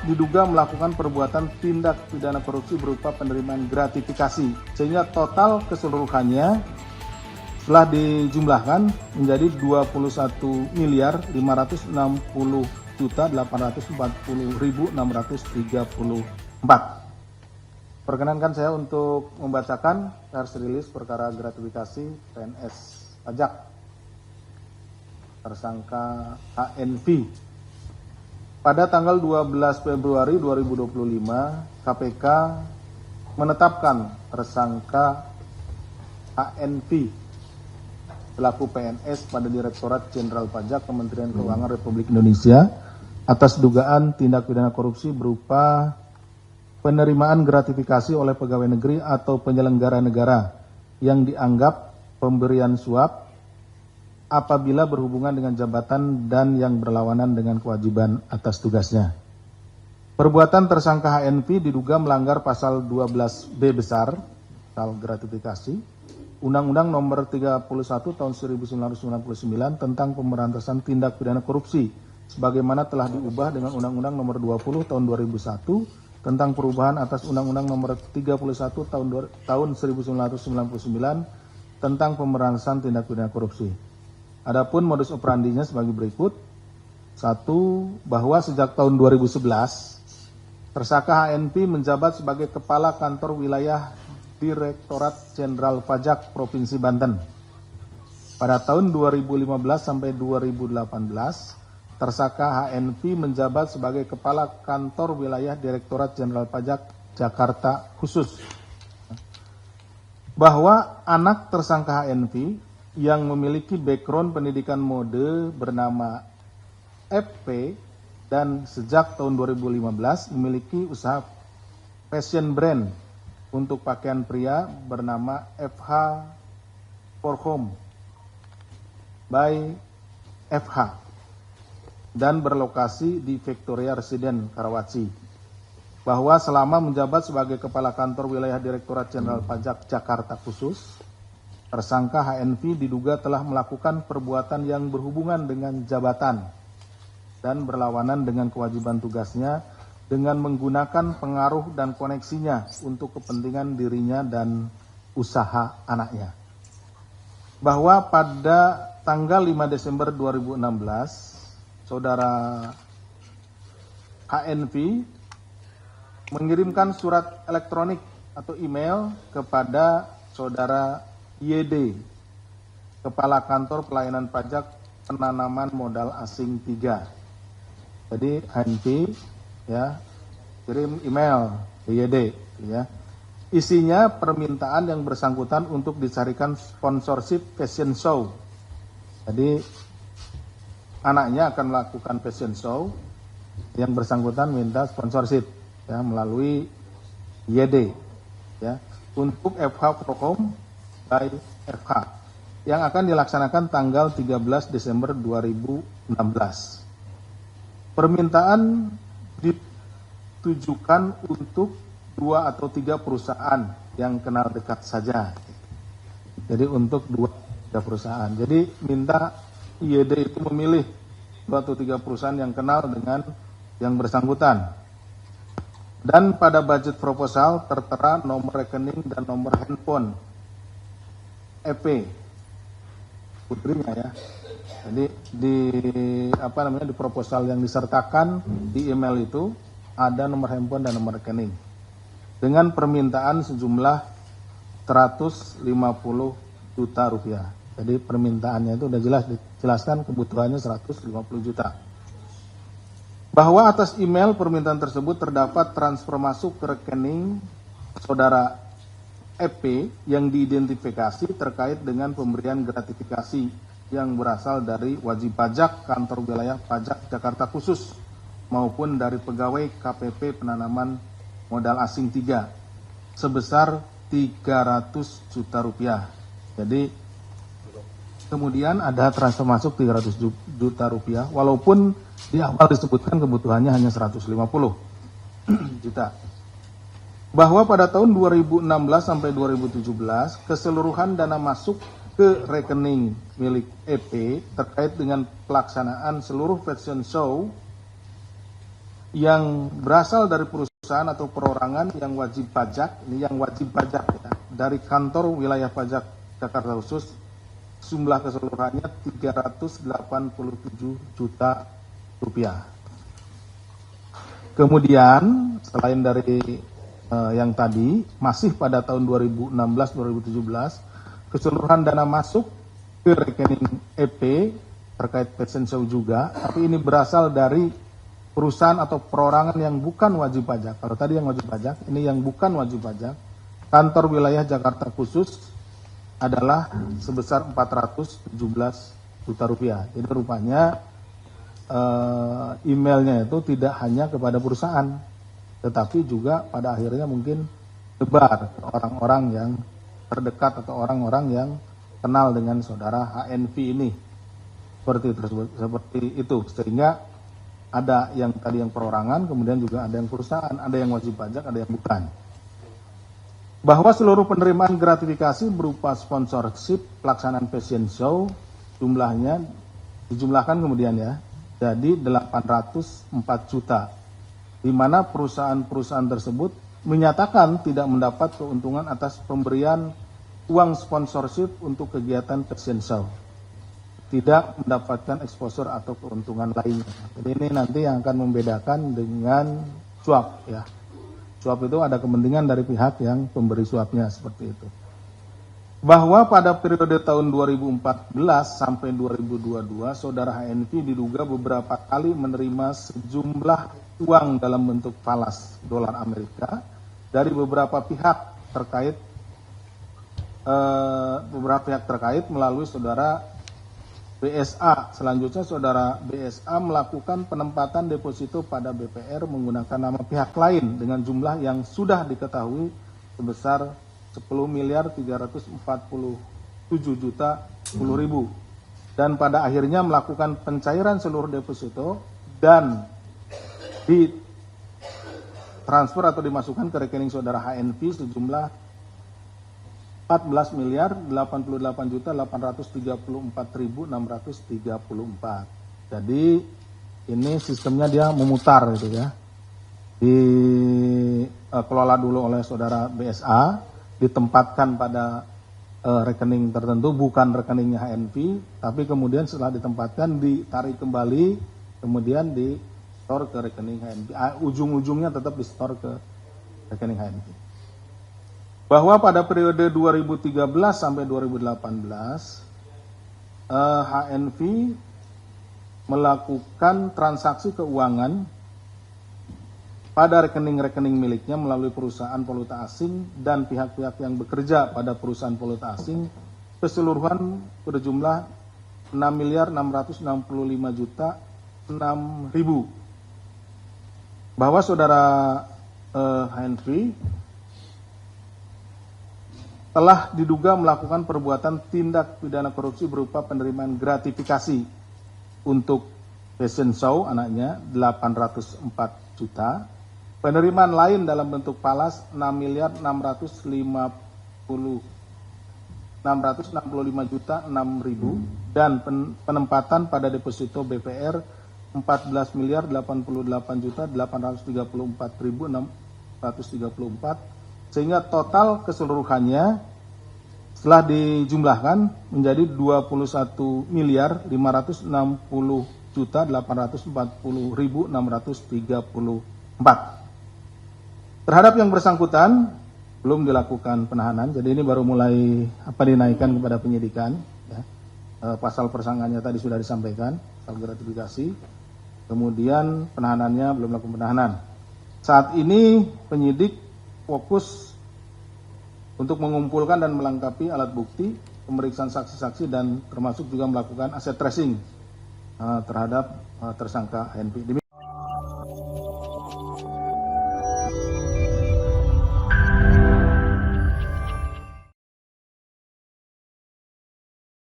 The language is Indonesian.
diduga melakukan perbuatan tindak pidana korupsi berupa penerimaan gratifikasi, sehingga total keseluruhannya telah dijumlahkan menjadi 21.550.840.634. Perkenankan saya untuk membacakan press release perkara gratifikasi PNS pajak tersangka HNV. Pada tanggal 12 Februari 2025, KPK menetapkan tersangka HNV selaku PNS pada Direktorat Jenderal Pajak Kementerian Keuangan Republik Indonesia atas dugaan tindak pidana korupsi berupa penerimaan gratifikasi oleh pegawai negeri atau penyelenggara negara yang dianggap pemberian suap apabila berhubungan dengan jabatan dan yang berlawanan dengan kewajiban atas tugasnya. Perbuatan tersangka HNV diduga melanggar pasal 12B besar, pasal gratifikasi, Undang-Undang Nomor 31 Tahun 1999 tentang Pemberantasan Tindak Pidana Korupsi, sebagaimana telah diubah dengan Undang-Undang Nomor 20 Tahun 2001 tentang perubahan atas Undang-Undang Nomor 31 Tahun 1999 tentang Pemberantasan Tindak Pidana Korupsi. Adapun modus operandinya sebagai berikut. 1. Bahwa sejak tahun 2011, tersangka HNV menjabat sebagai Kepala Kantor Wilayah Direktorat Jenderal Pajak Provinsi Banten. Pada tahun 2015 sampai 2018, tersangka HNV menjabat sebagai Kepala Kantor Wilayah Direktorat Jenderal Pajak Jakarta Khusus. Bahwa anak tersangka HNV yang memiliki background pendidikan mode bernama FP dan sejak tahun 2015 memiliki usaha fashion brand untuk pakaian pria bernama FH for Home by FH dan berlokasi di Victoria Residence, Karawaci. Bahwa selama menjabat sebagai Kepala Kantor Wilayah Direktorat Jenderal Pajak Jakarta Khusus, tersangka HNV diduga telah melakukan perbuatan yang berhubungan dengan jabatan dan berlawanan dengan kewajiban tugasnya dengan menggunakan pengaruh dan koneksinya untuk kepentingan dirinya dan usaha anaknya. Bahwa pada tanggal 5 Desember 2016, saudara HNV mengirimkan surat elektronik atau email kepada saudara YD, Kepala Kantor Pelayanan Pajak Penanaman Modal Asing 3. Jadi HNV ya kirim email ke YD ya. Isinya permintaan yang bersangkutan untuk dicarikan sponsorship fashion show. Jadi anaknya akan melakukan fashion show, yang bersangkutan minta sponsorship ya melalui YD ya untuk FH Prokom by FH yang akan dilaksanakan tanggal 13 Desember 2016. Permintaan ditujukan untuk 2 atau 3 perusahaan yang kenal dekat saja. Jadi untuk 2-3 perusahaan. Jadi minta IED itu memilih 2 atau 3 perusahaan yang kenal dengan yang bersangkutan. Dan pada budget proposal tertera nomor rekening dan nomor handphone EP putrinya ya. Jadi di proposal yang disertakan di email itu ada nomor handphone dan nomor rekening dengan permintaan sejumlah 150 juta rupiah. Jadi permintaannya itu sudah dijelaskan kebutuhannya 150 juta. Bahwa atas email permintaan tersebut terdapat transfer masuk ke rekening saudara EP yang diidentifikasi terkait dengan pemberian gratifikasi yang berasal dari wajib pajak Kantor Wilayah Pajak Jakarta Khusus maupun dari pegawai KPP Penanaman Modal Asing 3 sebesar 300 juta rupiah. Jadi kemudian ada transfer masuk 300 juta rupiah walaupun di awal disebutkan kebutuhannya hanya 150 juta. Bahwa pada tahun 2016 sampai 2017 keseluruhan dana masuk ke rekening milik EP terkait dengan pelaksanaan seluruh fashion show yang berasal dari perusahaan atau perorangan yang wajib pajak, ini yang wajib pajak ya, dari kantor wilayah pajak Jakarta Khusus, jumlah keseluruhannya 387 juta rupiah. Kemudian selain dari yang tadi, masih pada tahun 2016-2017, keseluruhan dana masuk ke rekening EP terkait pension show juga, tapi ini berasal dari perusahaan atau perorangan yang bukan wajib pajak. Kalau tadi yang wajib pajak, ini yang bukan wajib pajak. Kantor wilayah Jakarta Khusus adalah sebesar 417 juta rupiah. Jadi rupanya emailnya itu tidak hanya kepada perusahaan, tetapi juga pada akhirnya mungkin sebar ke orang-orang yang terdekat atau orang-orang yang kenal dengan saudara HNV ini. Seperti itu, sehingga ada yang tadi yang perorangan, kemudian juga ada yang perusahaan, ada yang wajib pajak, ada yang bukan. Bahwa seluruh penerimaan gratifikasi berupa sponsorship pelaksanaan fashion show jumlahnya dijumlahkan kemudian ya, jadi 804 juta, di mana perusahaan-perusahaan tersebut menyatakan tidak mendapat keuntungan atas pemberian uang sponsorship untuk kegiatan fashion show, tidak mendapatkan exposure atau keuntungan lainnya. Jadi ini nanti yang akan membedakan dengan suap ya. Suap itu ada kepentingan dari pihak yang pemberi suapnya, seperti itu. Bahwa pada periode tahun 2014 sampai 2022, saudara HNV diduga beberapa kali menerima sejumlah uang dalam bentuk falas dolar Amerika dari beberapa pihak terkait melalui saudara BSA. Selanjutnya saudara BSA melakukan penempatan deposito pada BPR menggunakan nama pihak lain dengan jumlah yang sudah diketahui sebesar 10.347.10.000 dan pada akhirnya melakukan pencairan seluruh deposito dan ditransfer atau dimasukkan ke rekening saudara HNV sejumlah 14.888.834.634. Jadi ini sistemnya dia memutar gitu ya. Dikelola dulu oleh saudara BSA, ditempatkan pada rekening tertentu, bukan rekeningnya HNV, tapi kemudian setelah ditempatkan ditarik kembali, kemudian di store ke rekening HNV. Ujung-ujungnya tetap di store ke rekening HNV. Bahwa pada periode 2013 sampai 2018 HNV melakukan transaksi keuangan pada rekening-rekening miliknya melalui perusahaan valuta asing dan pihak-pihak yang bekerja pada perusahaan valuta asing keseluruhan berjumlah 6.665.006.000. Bahwa saudara HNV telah diduga melakukan perbuatan tindak pidana korupsi berupa penerimaan gratifikasi untuk fashion show anaknya 804 juta, penerimaan lain dalam bentuk falas 6.665.006.000 dan penempatan pada deposito BPR 14.088.834.634 sehingga total keseluruhannya setelah dijumlahkan menjadi 21.550.634. Terhadap yang bersangkutan belum dilakukan penahanan, jadi ini baru mulai dinaikkan kepada penyidikan. Ya. Pasal persangkaannya tadi sudah disampaikan, pasal gratifikasi. Kemudian penahanannya belum melakukan penahanan. Saat ini penyidik fokus untuk mengumpulkan dan melengkapi alat bukti, pemeriksaan saksi-saksi dan termasuk juga melakukan aset tracing terhadap tersangka HNV.